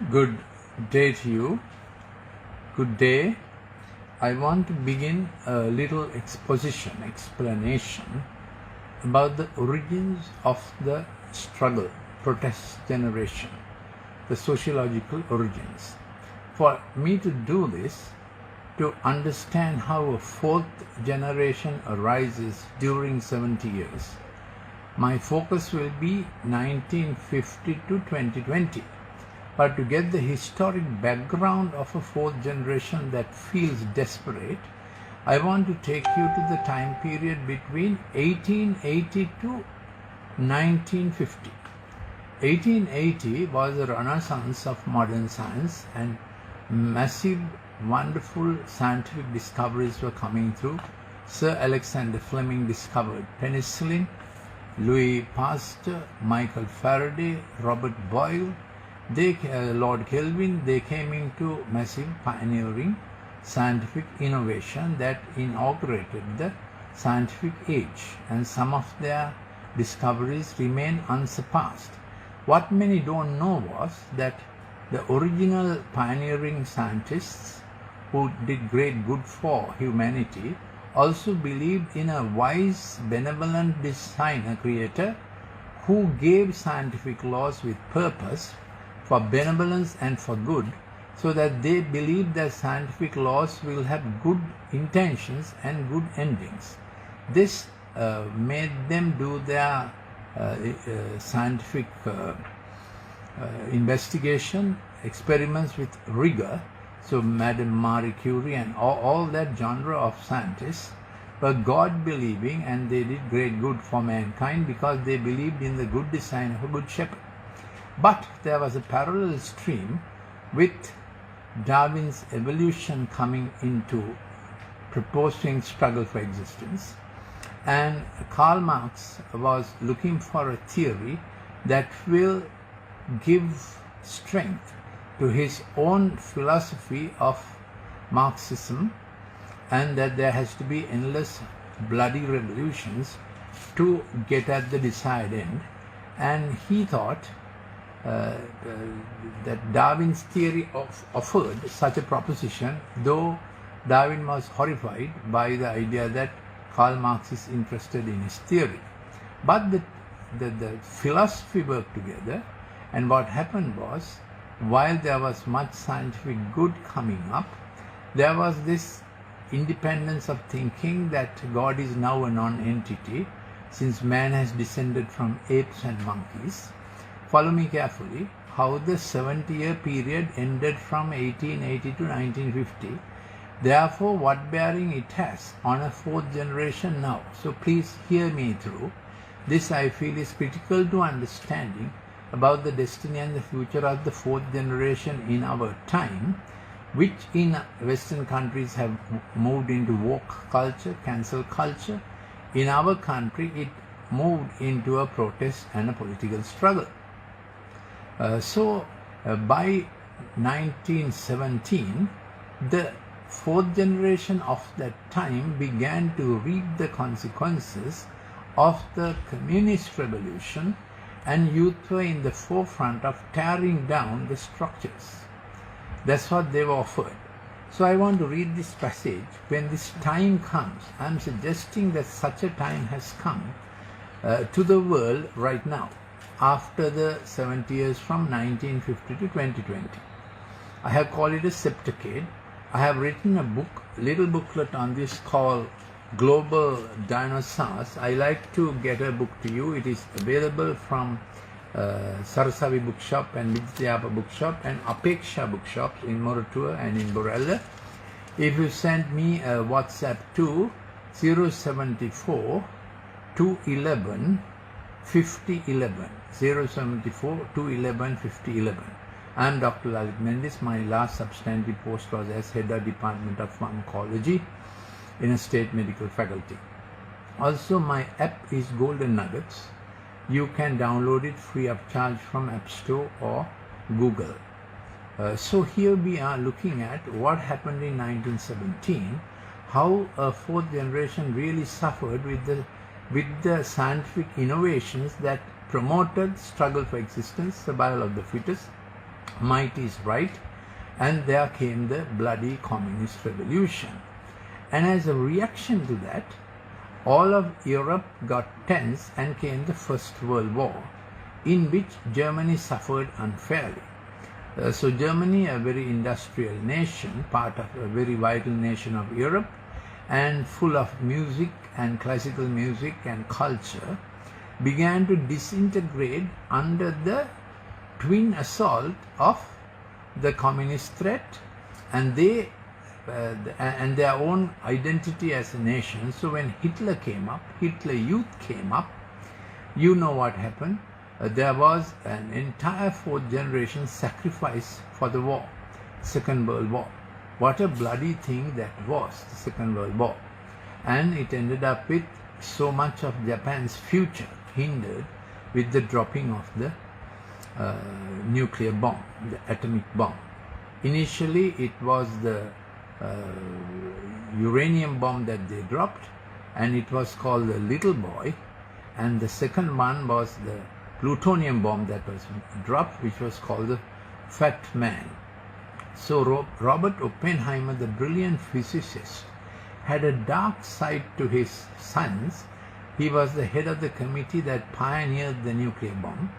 Good day to you. Good day. I want to begin a little explanation about the origins of the struggle, protest generation, the sociological origins. For me to do this, to understand how a fourth generation arises during 70 years, my focus will be 1950 to 2020. But to get the historic background of a fourth generation that feels desperate, I want to take you to the time period between 1880 to 1950. 1880 was the renaissance of modern science, and massive, wonderful scientific discoveries were coming through. Sir Alexander Fleming discovered penicillin, Louis Pasteur, Michael Faraday, Robert Boyle, Lord Kelvin. They came into massive pioneering scientific innovation that inaugurated the scientific age, and some of their discoveries remain unsurpassed. What many don't know was that the original pioneering scientists who did great good for humanity also believed in a wise, benevolent designer creator who gave scientific laws with purpose, for benevolence and for good, so that they believe that scientific laws will have good intentions and good endings. This made them do their scientific investigation, experiments with rigor. So Madame Marie Curie and all that genre of scientists were God-believing, and they did great good for mankind because they believed in the good design of a good shepherd. But there was a parallel stream with Darwin's evolution coming into proposing struggle for existence, and Karl Marx was looking for a theory that will give strength to his own philosophy of Marxism, and that there has to be endless bloody revolutions to get at the desired end. And he thought that Darwin's theory offered such a proposition, though Darwin was horrified by the idea that Karl Marx is interested in his theory. But the philosophy worked together, and what happened was, while there was much scientific good coming up, there was this independence of thinking that God is now a non-entity, since man has descended from apes and monkeys. Follow me carefully how the 70-year period ended from 1880 to 1950. Therefore, what bearing it has on a fourth generation now. So please hear me through. This, I feel, is critical to understanding about the destiny and the future of the fourth generation in our time, which in Western countries have moved into woke culture, cancel culture. In our country, it moved into a protest and a political struggle. By 1917, the fourth generation of that time began to reap the consequences of the communist revolution, and youth were in the forefront of tearing down the structures. That's what they were offered. So I want to read this passage. When this time comes, I am suggesting that such a time has come to the world right now, after the 70 years from 1950 to 2020. I have called it a septicade. I have written a book, little booklet on this called Global Dinosaurs. I like to get a book to you. It is available from Sarasavi Bookshop and Vidyapa Bookshop and Apeksha Bookshops in Moratua and in Borella. If you send me a WhatsApp to 074 211 5011, 074 211 5011. I am Dr. Lalith Mendis. My last substantive post was as head of Department of Pharmacology in a state medical faculty. Also, my app is Golden Nuggets. You can download it free of charge from App Store or Google. So here we are looking at what happened in 1917, how a fourth generation really suffered with the scientific innovations that promoted struggle for existence, survival of the fittest, might is right, and there came the bloody communist revolution. And as a reaction to that, all of Europe got tense and came the First World War, in which Germany suffered unfairly. So Germany, a very industrial nation, part of a very vital nation of Europe, and full of music and classical music and culture, began to disintegrate under the twin assault of the communist threat and and their own identity as a nation. So when Hitler came up, Hitler Youth came up, you know what happened. There was an entire fourth generation sacrifice for the war, Second World War. What a bloody thing that was, the Second World War. And it ended up with so much of Japan's future hindered with the dropping of the nuclear bomb, the atomic bomb. Initially it was the uranium bomb that they dropped, and it was called the Little Boy, and the second one was the plutonium bomb that was dropped, which was called the Fat Man. So Robert Oppenheimer, the brilliant physicist, had a dark side to his science. He was the head of the committee that pioneered the nuclear bomb.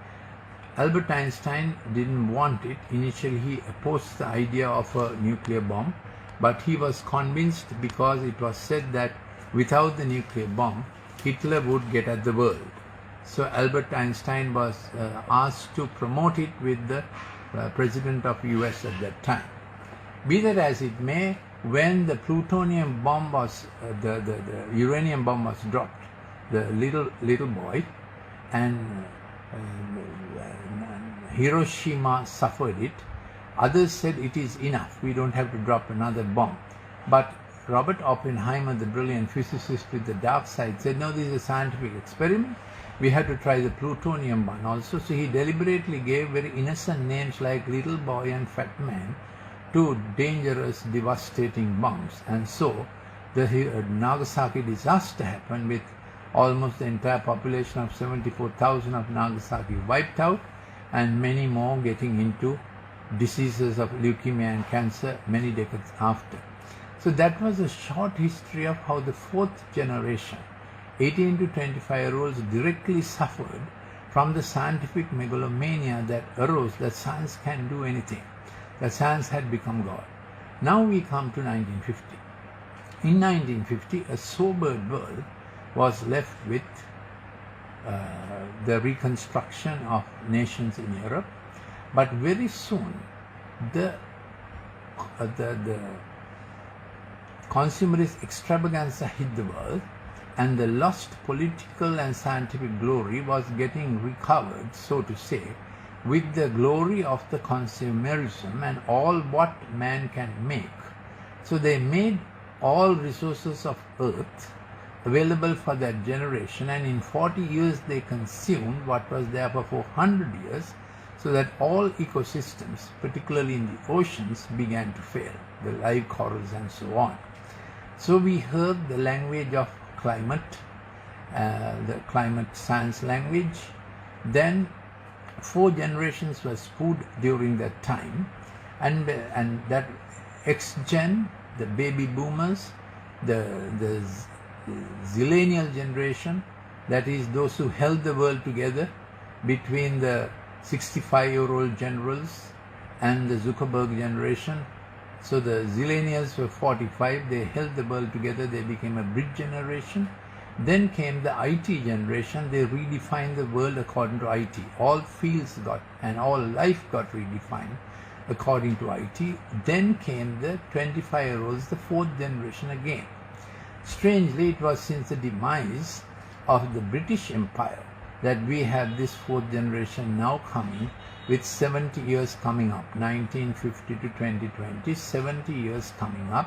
Albert Einstein didn't want it. Initially he opposed the idea of a nuclear bomb, but he was convinced because it was said that without the nuclear bomb, Hitler would get at the world. So Albert Einstein was asked to promote it with the president of US at that time. Be that as it may, when the plutonium bomb was, the uranium bomb was dropped, the little boy, and Hiroshima suffered it, others said it is enough, we don't have to drop another bomb. But Robert Oppenheimer, the brilliant physicist with the dark side, said no, this is a scientific experiment, we have to try the plutonium one also. So he deliberately gave very innocent names like Little Boy and Fat Man to dangerous, devastating bombs. And so the Nagasaki disaster happened with almost the entire population of 74,000 of Nagasaki wiped out, and many more getting into diseases of leukemia and cancer many decades after. So that was a short history of how the fourth generation, 18 to 25-year-olds, directly suffered from the scientific megalomania that arose that science can do anything, that science had become God. Now we come to 1950. In 1950, a sobered world was left with the reconstruction of nations in Europe, but very soon the consumerist extravaganza hit the world, and the lost political and scientific glory was getting recovered, so to say, with the glory of the consumerism and all what man can make. So they made all resources of earth available for that generation, and in 40 years they consumed what was there for 400 years, so that all ecosystems, particularly in the oceans, began to fail, the live corals and so on. So we heard the language of climate, the climate science language. Then 4 generations were spewed during that time, and that X-gen, the baby boomers, the zillennial generation, that is those who held the world together between the 65-year-old generals and the Zuckerberg generation. So the zillennials were 45, they held the world together, they became a bridge generation. Then came the IT generation, they redefined the world according to IT. All fields and all life got redefined according to IT. Then came the 25-year-olds, the 4th generation again. Strangely, it was since the demise of the British Empire that we have this 4th generation now coming, with 70 years coming up, 1950 to 2020, 70 years coming up.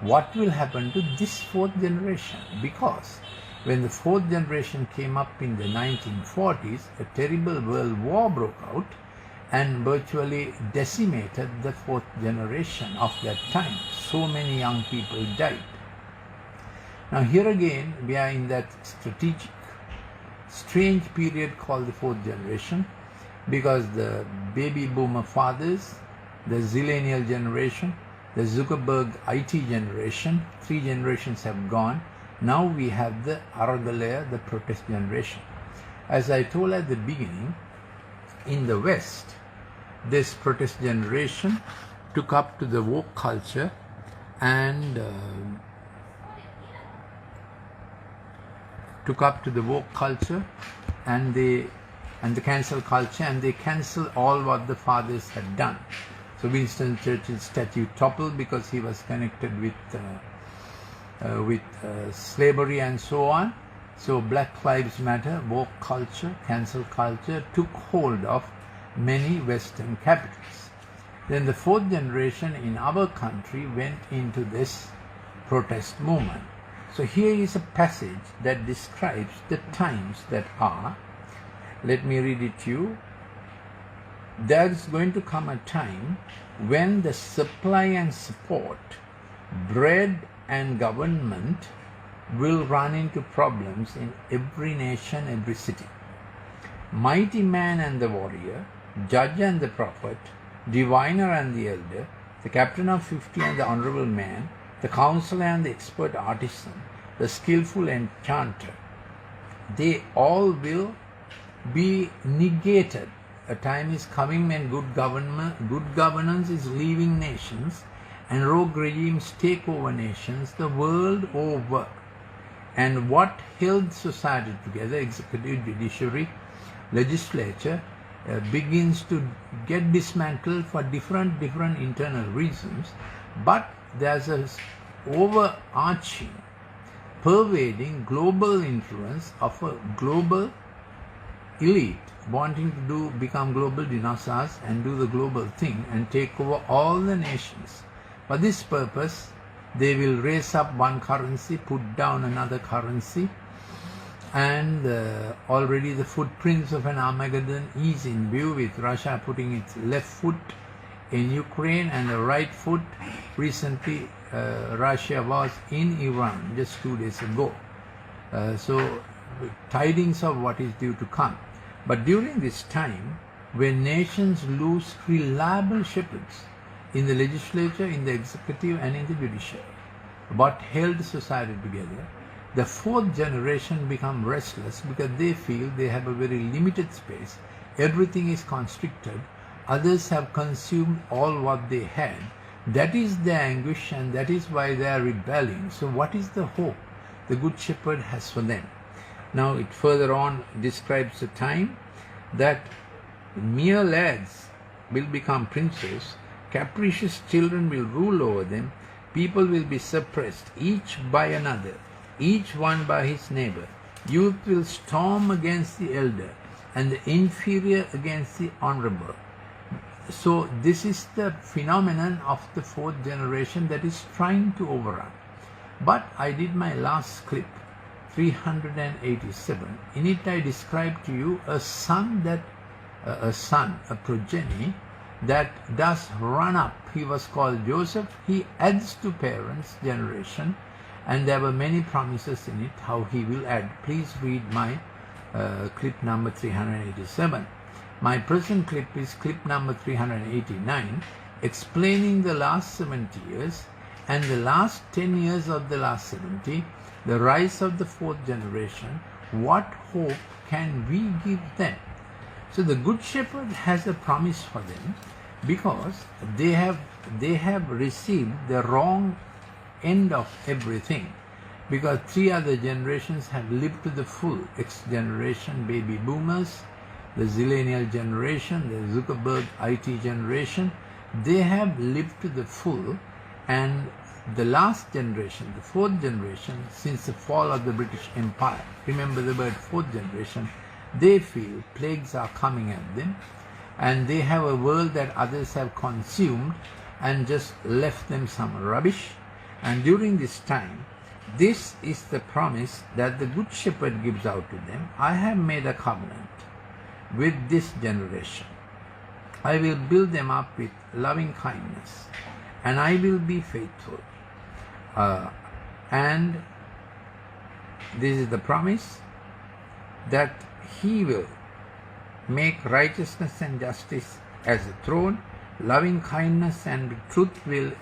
What will happen to this 4th generation? Because when the 4th generation came up in the 1940s, a terrible world war broke out and virtually decimated the 4th generation of that time. So many young people died. Now here again we are in that strategic, strange period called the 4th generation, because the baby boomer fathers, the zillennial generation, the Zuckerberg IT generation, 3 generations have gone. Now we have the Aragalaya, the protest generation. As I told at the beginning, in the West, this protest generation took up to the woke culture and the cancel culture, and they cancel all what the fathers had done. So Winston Churchill's statue toppled because he was connected with slavery and so on. So Black Lives Matter, woke culture, cancel culture took hold of many Western capitals. Then the 4th generation in our country went into this protest movement. So here is a passage that describes the times that are. Let me read it to you. There is going to come a time when the supply and support, bread and government will run into problems in every nation, every city. Mighty man and the warrior, judge and the prophet, diviner and the elder, the captain of 50 and the honorable man, the counselor and the expert artisan, the skillful enchanter, they all will be negated. A time is coming when good governance is leaving nations and rogue regimes take over nations the world over. And what held society together, executive, judiciary, legislature, begins to get dismantled for different internal reasons, but there's an overarching, pervading global influence of a global elite wanting to become global dinosaurs and do the global thing and take over all the nations. For this purpose, they will raise up one currency, put down another currency, and already the footprints of an Armageddon is in view, with Russia putting its left foot in Ukraine and the right foot. Recently, Russia was in Iran just 2 days ago. So tidings of what is due to come. But during this time, when nations lose reliable shepherds in the legislature, in the executive and in the judiciary, what held society together, the 4th generation become restless because they feel they have a very limited space. Everything is constricted. Others have consumed all what they had. That is their anguish, and that is why they are rebelling. So what is the hope the Good Shepherd has for them? Now it further on describes the time that mere lads will become princes, capricious children will rule over them, people will be suppressed, each by another, each one by his neighbor. Youth will storm against the elder, and the inferior against the honorable. So this is the phenomenon of the 4th generation that is trying to overrun. But I did my last clip, 387. In it I described to you a progeny that does run up. He was called Joseph. He adds to parents' generation, and there were many promises in it how he will add. Please read my clip number 387. My present clip is clip number 389, explaining the last 70 years and the last 10 years of the last 70, the rise of the 4th generation. What hope can we give them? So the Good Shepherd has a promise for them, because they have received the wrong end of everything, because 3 other generations have lived to the full. X generation, baby boomers, the zillennial generation, the Zuckerberg IT generation, they have lived to the full, and the last generation, the 4th generation, since the fall of the British Empire, remember the word 4th generation, they feel plagues are coming at them, and they have a world that others have consumed and just left them some rubbish. And during this time, this is the promise that the Good Shepherd gives out to them. I have made a covenant with this generation. I will build them up with loving kindness, and I will be faithful. And this is the promise, that he will make righteousness and justice as a throne. Loving kindness and truth will,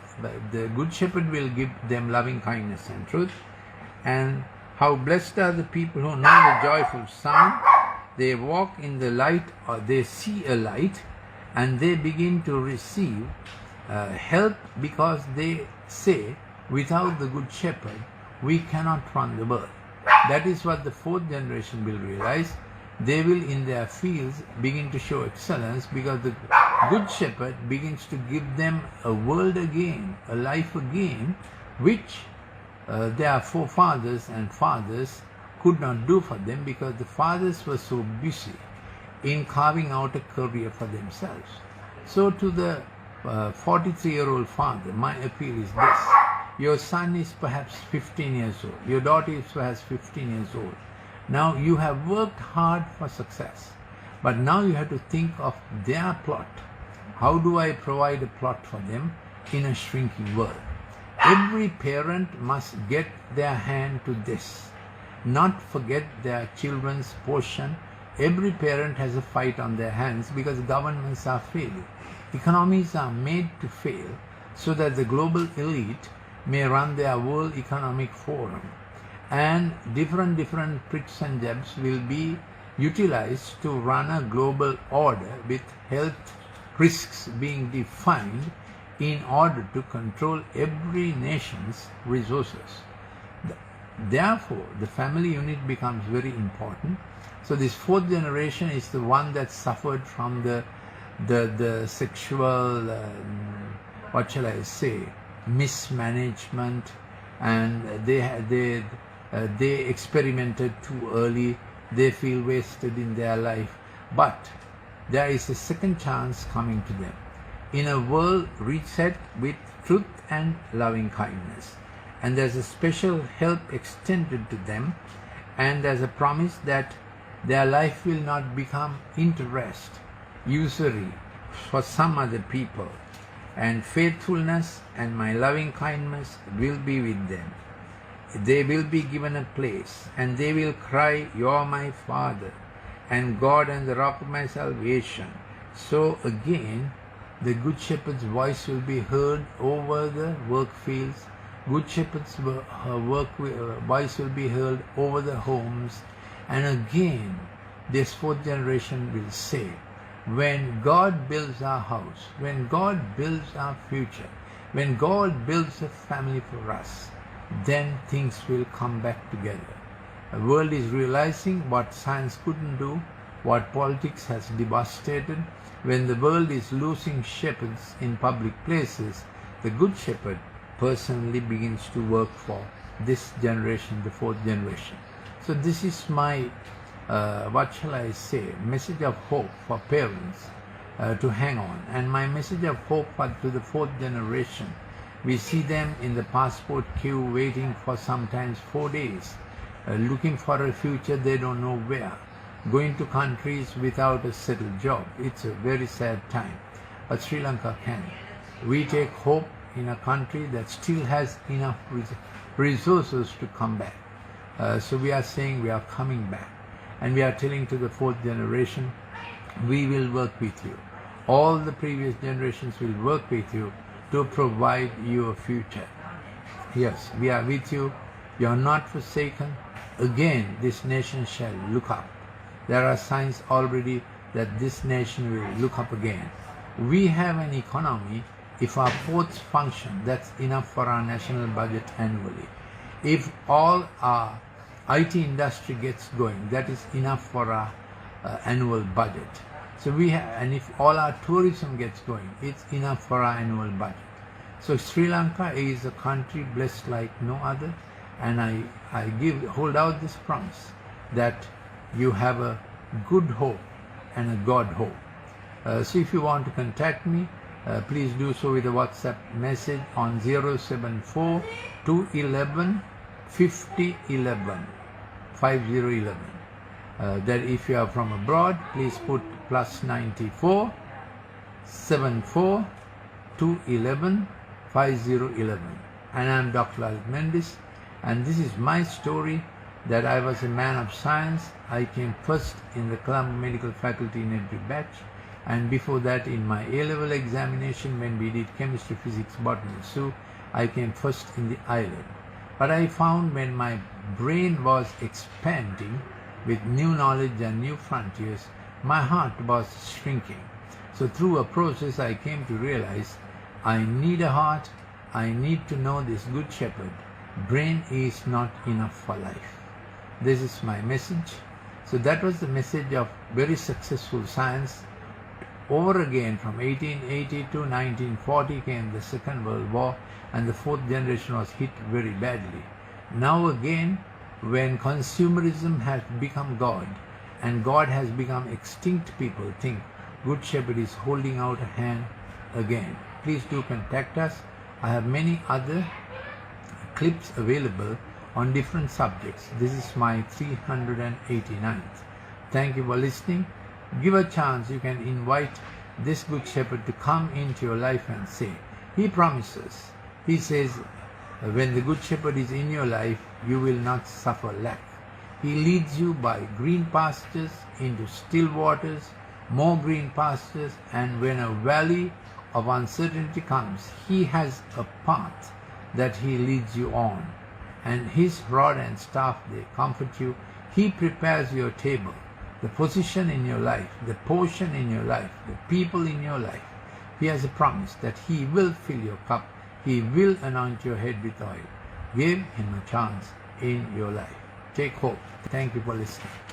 the good shepherd will give them loving kindness and truth. And how blessed are the people who know the joyful sound. They walk in the light, or they see a light, and they begin to receive help, because they say, without the good shepherd, we cannot run the world. That is what the fourth generation will realize. They will in their fields begin to show excellence, because the good shepherd begins to give them a world again, a life again, which their forefathers and fathers could not do for them, because the fathers were so busy in carving out a career for themselves. So to the 43-year-old father, my appeal is this. Your son is perhaps 15 years old. Your daughter is perhaps 15 years old. Now you have worked hard for success, but now you have to think of their plot. How do I provide a plot for them in a shrinking world? Every parent must get their hand to this, not forget their children's portion. Every parent has a fight on their hands, because governments are failing. Economies are made to fail so that the global elite may run their World Economic Forum, and different pricks and jabs will be utilized to run a global order, with health risks being defined in order to control every nation's resources. Therefore, the family unit becomes very important. So this fourth generation is the one that suffered from the sexual, what shall I say, mismanagement, and they experimented too early. They feel wasted in their life. But there is a second chance coming to them in a world reset with truth and loving kindness. And there's a special help extended to them, and there's a promise that their life will not become interest, usury for some other people, and faithfulness and my loving kindness will be with them. They will be given a place, and they will cry, "You're my Father, and God and the rock of my salvation." So again, the Good Shepherd's voice will be heard over the work fields. Good Shepherd's voice will be heard over the homes. And again, this fourth generation will say, when God builds our house, when God builds our future, when God builds a family for us, then things will come back together. The world is realizing what science couldn't do, what politics has devastated. When the world is losing shepherds in public places, the Good Shepherd personally begins to work for this generation, the fourth generation. So this is my, what shall I say, message of hope for parents to hang on. And my message of hope to the fourth generation. We see them in the passport queue waiting for sometimes 4 days, looking for a future they don't know where, going to countries without a settled job. It's a very sad time. But Sri Lanka can. We take hope in a country that still has enough resources to come back. So we are saying we are coming back. And we are telling to the fourth generation, we will work with you. All the previous generations will work with you to provide you a future. Yes, we are with you. You are not forsaken. Again, this nation shall look up. There are signs already that this nation will look up again. We have an economy. If our ports function, that's enough for our national budget annually. If all our IT industry gets going, that is enough for our annual budget. So we have, and if all our tourism gets going, it's enough for our annual budget. So Sri Lanka is a country blessed like no other, and I hold out this promise that you have a good hope and a God hope. So if you want to contact me, please do so with a WhatsApp message on 074 211 5011 5011. That if you are from abroad, please put +94 74 211 5011. And I am Dr. Lalith Mendis, and this is my story that I was a man of science. I came first in the Colombo Medical Faculty in every batch, and before that in my A-level examination when we did chemistry, physics, botany, so I came first in the island. But I found when my brain was expanding with new knowledge and new frontiers, my heart was shrinking. So through a process I came to realize I need a heart, I need to know this good shepherd. Brain is not enough for life. This is my message. So that was the message of very successful science. Over again from 1880 to 1940 came the Second World War, and the fourth generation was hit very badly. Now again, when consumerism has become God and God has become extinct, people think Good Shepherd is holding out a hand again. Please do contact us. I have many other clips available on different subjects. This is my 389th. Thank you for listening. Give a chance. You can invite this Good Shepherd to come into your life and say, he promises, he says, when the Good Shepherd is in your life, you will not suffer lack. He leads you by green pastures into still waters, more green pastures, and when a valley of uncertainty comes, he has a path that he leads you on. And his rod and staff, they comfort you. He prepares your table, the position in your life, the portion in your life, the people in your life. He has a promise that he will fill your cup. He will anoint your head with oil. Give him a chance in your life. Take hope. Thank you for listening.